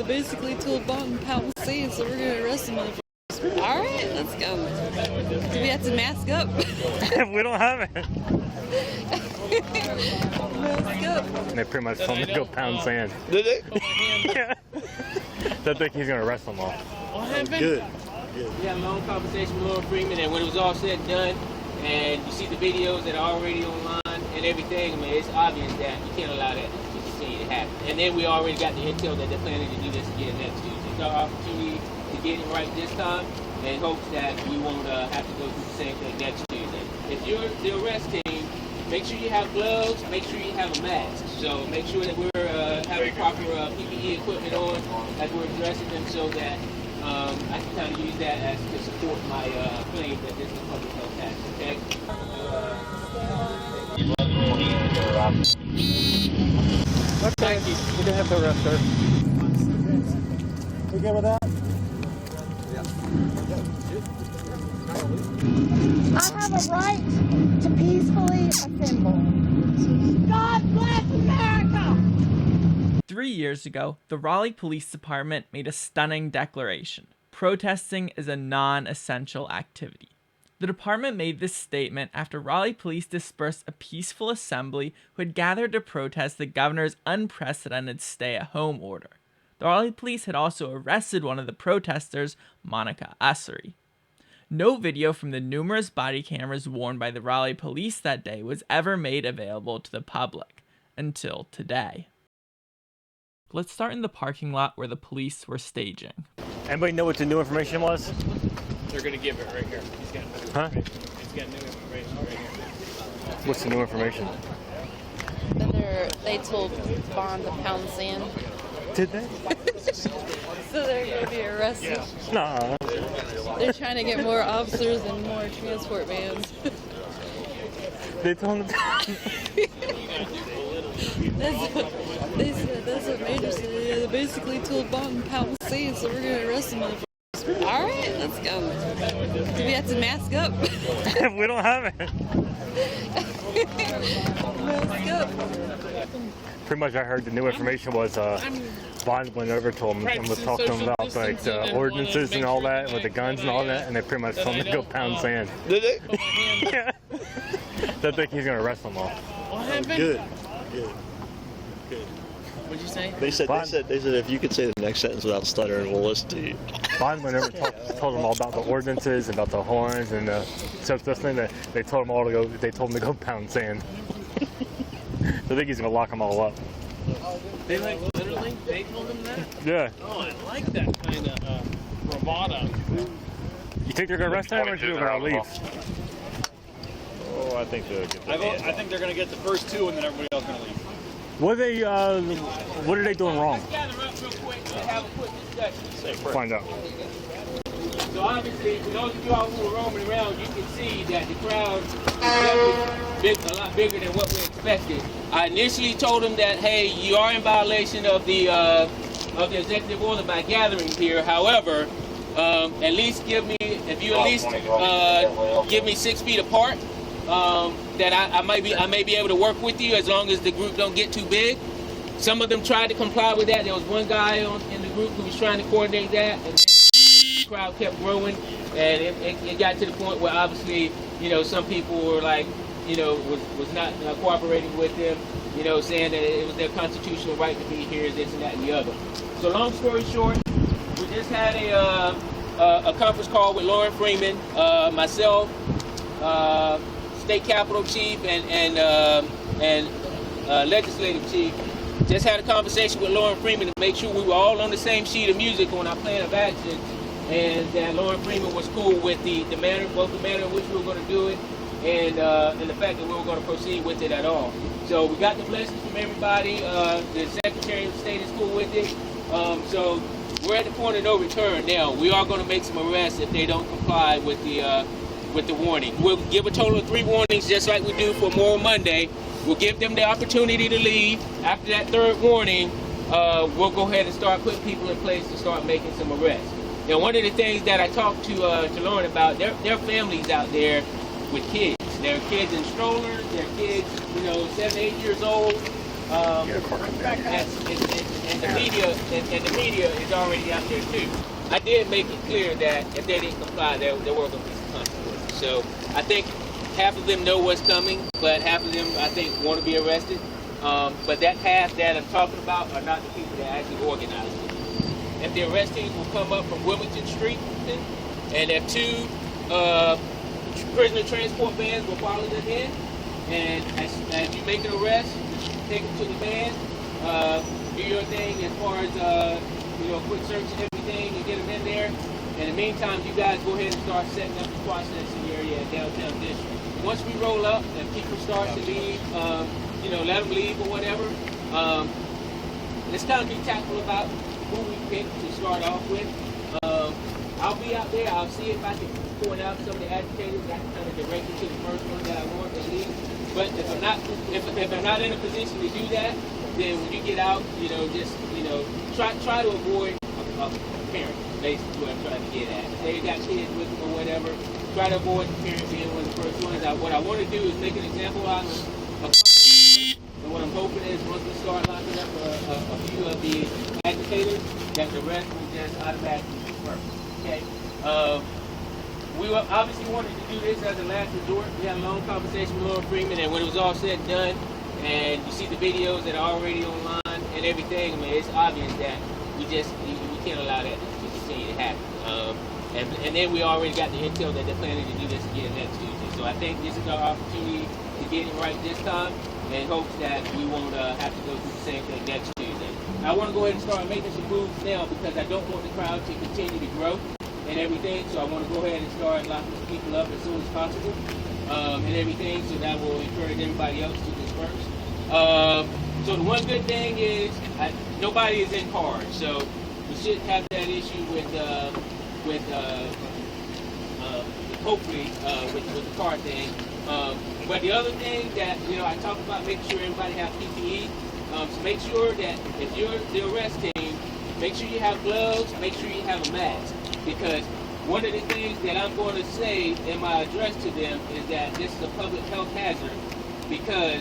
basically told Bon pound sand, so we're gonna arrest him. All right, let's go. Do we have to mask up? We don't have it. Mask up. And they pretty much told him to go pound sand. Did they? Yeah. They think he's gonna arrest them all. What happened? Good. We had a long conversation with Lauren Freeman, and when it was all said and done, and you see the videos that are already online and everything, I mean, it's obvious that you can't allow that to continue to happen. And then we already got the intel that they're planning to do this again next Tuesday. It's our opportunity to get it right this time, and hopes that we won't have to go through the same thing next Tuesday. If you're the arrest team, make sure you have gloves, make sure you have a mask. So make sure that we're having proper PPE equipment on as we're addressing them, so that I can kind of use that as to support my claim that this is a public health hazard, okay? Thank you. We didn't have to arrest her. We good with that? I have a right to peacefully assemble. God bless America! 3 years ago, the Raleigh Police Department made a stunning declaration. Protesting is a non-essential activity. The department made this statement after Raleigh Police dispersed a peaceful assembly who had gathered to protest the governor's unprecedented stay-at-home order. The Raleigh Police had also arrested one of the protesters, Monica Ussery. No video from the numerous body cameras worn by the Raleigh Police that day was ever made available to the public, until today. Let's start in the parking lot where the police were staging. Anybody know what the new information was? They're going to give it right here. He's got new information. He's got new information right here. What's the new information? They told Bond to pound sand. Did they? So they're going to be arrested. Nah. They're trying to get more officers and more transport vans. They told him That's what Major said. Yeah, they basically told Bond pound sand, so we're going to arrest him. All right, let's go. Do we have to mask up? We don't have it. Mask up. Pretty much I heard the new information was Bond went over to him and was talking to him about like the ordinances and all that, with the guns and all that, and they pretty much told him to go pound sand. Did they? Yeah. They think he's gonna arrest them all. What happened? Good. What'd you say? They said if you could say the next sentence without stuttering, we'll listen to you. Bond went over and told them all about the ordinances, about the horns, and so this thing that they told him all to go. They told him to go pound sand. So I think he's gonna lock them all up. They literally they told him that? Yeah. Oh, I like that kind of bravado. You think they're gonna arrest him, or they're gonna leave? Oh, I think they'll get I think they're going to get the first two, and then everybody else going to leave. What are they doing wrong? Gather up real quick and have a quick discussion. Find out. So obviously, for those of you all who are roaming around, you can see that the crowd is a lot bigger than what we expected. I initially told them that, hey, you are in violation of the executive order by gathering here. However, at least give me, if you at least give me 6 feet apart, that I may be able to work with you as long as the group don't get too big. Some of them tried to comply with that. There was one guy in the group who was trying to coordinate that, and the crowd kept growing, and it got to the point where obviously, you know, some people were like, you know, was not cooperating with them, you know, saying that it was their constitutional right to be here, this and that and the other. So long story short, we just had a conference call with Lauren Freeman, myself, State Capitol Chief, and Legislative Chief. Just had a conversation with Lauren Freeman to make sure we were all on the same sheet of music on our plan of action, and that Lauren Freeman was cool with the manner, both the manner in which we were going to do it, and the fact that we were going to proceed with it at all. So we got the blessings from everybody. The Secretary of State is cool with it. So we're at the point of no return now. We are going to make some arrests if they don't comply with the warning. We'll give a total of 3 warnings, just like we do for Memorial Monday. We'll give them the opportunity to leave. After that 3rd warning, we'll go ahead and start putting people in place to start making some arrests. Now, one of the things that I talked to Lauren about, there are families out there with kids. There are kids in strollers. There are kids, 7, 8 years old. It's and the media is already out there too. I did make it clear that if they didn't comply, there were going to be some consequences. So I think half of them know what's coming, but half of them, I think, want to be arrested. But that half that I'm talking about are not the people that actually organize it. If the arrest teams will come up from Wilmington Street, and if 2 prisoner transport vans will follow them in, and as you make an arrest, take them to the van, do your thing as far as quick search and everything, and get them in there. In the meantime, you guys go ahead and start setting up the processing area in downtown district. Once we roll up and people start to leave, let them leave or whatever, let's kind of be tactful about who we pick to start off with. I'll be out there. I'll see if I can point out some of the agitators that can kind of direct you to the first one that I want to leave. But if I'm not in a position to do that, then when you get out, try to avoid a parent. Basically, what I'm trying to get at. If they got kids with them or whatever, try to avoid the parent being one of the first ones. What I want to do is make an example out of a couple. And what I'm hoping is once we start locking up a few of the agitators, that the rest will just automatically disperse. Okay. We obviously wanted to do this as a last resort. We had a long conversation with Laura Freeman, and when it was all said and done, and you see the videos that are already online and everything, I mean, it's obvious that we can't allow that to continue to happen. And then we already got the intel that they're planning to do this again next Tuesday. So I think this is our opportunity to get it right this time, and hopes that we won't have to go through the same thing next Tuesday. I want to go ahead and start making some moves now because I don't want the crowd to continue to grow and everything. So I want to go ahead and start locking some people up as soon as possible and everything. So that will encourage everybody else to disperse. So the one good thing is nobody is in cars, so we shouldn't have that issue with hopefully with the car thing. But the other thing that I talked about, making sure everybody has PPE. So make sure that if you're the arrest team, make sure you have gloves, make sure you have a mask. Because one of the things that I'm going to say in my address to them is that this is a public health hazard because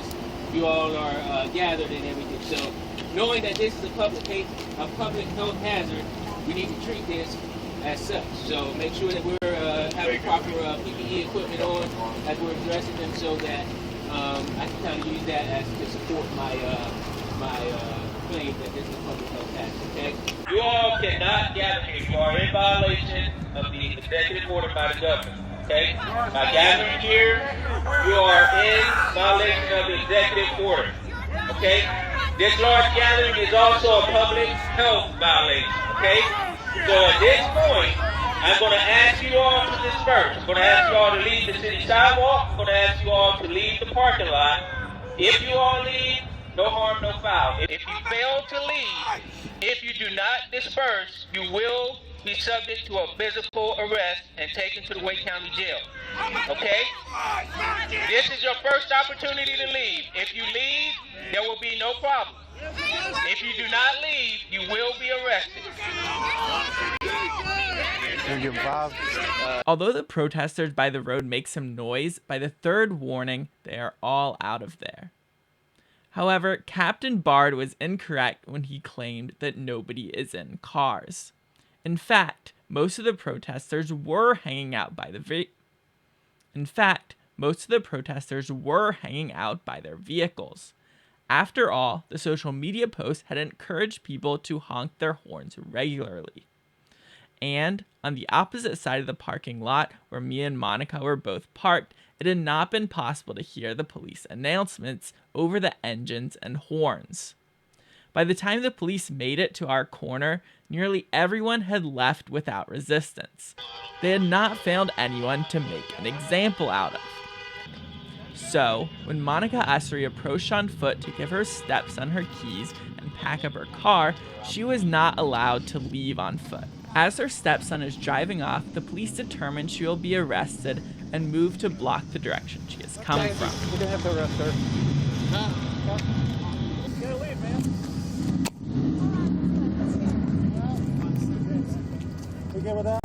you all are gathered and everything. So knowing that this is a public health hazard, we need to treat this as such. So make sure that we're having proper PPE equipment on as we're addressing them so that I can kind of use that as to support my claim that this is a public health hazard, okay? You all cannot gather here. You are in violation of the executive order by the governor, okay? By gathering here, you are in violation of the executive order, okay? This large gathering is also a public health violation, okay? So at this point, I'm going to ask you all to disperse. I'm going to ask you all to leave the city sidewalk. I'm going to ask you all to leave the parking lot. If you all leave, no harm, no foul. If you fail to leave, if you do not disperse, you will be subject to a physical arrest and taken to the Wake County Jail. Okay? This is your first opportunity to leave. If you leave, there will be no problem. If you do not leave, you will be arrested. Although the protesters by the road make some noise, by the third warning, they are all out of there. However, Captain Bard was incorrect when he claimed that nobody is in cars. In fact, most of the protesters were hanging out by their vehicles. After all, the social media posts had encouraged people to honk their horns regularly. And on the opposite side of the parking lot, where me and Monica were both parked, it had not been possible to hear the police announcements over the engines and horns. By the time the police made it to our corner, nearly everyone had left without resistance. They had not found anyone to make an example out of. So, when Monica Ussery approached on foot to give her stepson her keys and pack up her car, she was not allowed to leave on foot. As her stepson is driving off, the police determine she will be arrested and move to block the direction she has come from. We're gonna have to arrest her. You gotta leave, man. We good with that?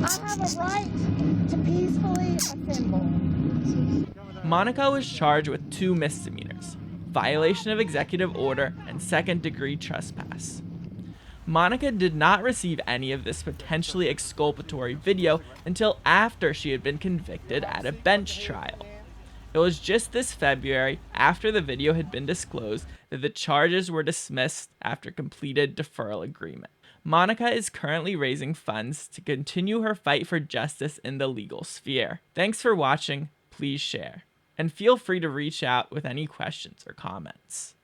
I have a right peacefully assemble. Monica was charged with 2 misdemeanors: violation of executive order and second-degree trespass. Monica did not receive any of this potentially exculpatory video until after she had been convicted at a bench trial. It was just this February, after the video had been disclosed, that the charges were dismissed after completed deferral agreement. Monica is currently raising funds to continue her fight for justice in the legal sphere. Thanks for watching, please share, and feel free to reach out with any questions or comments.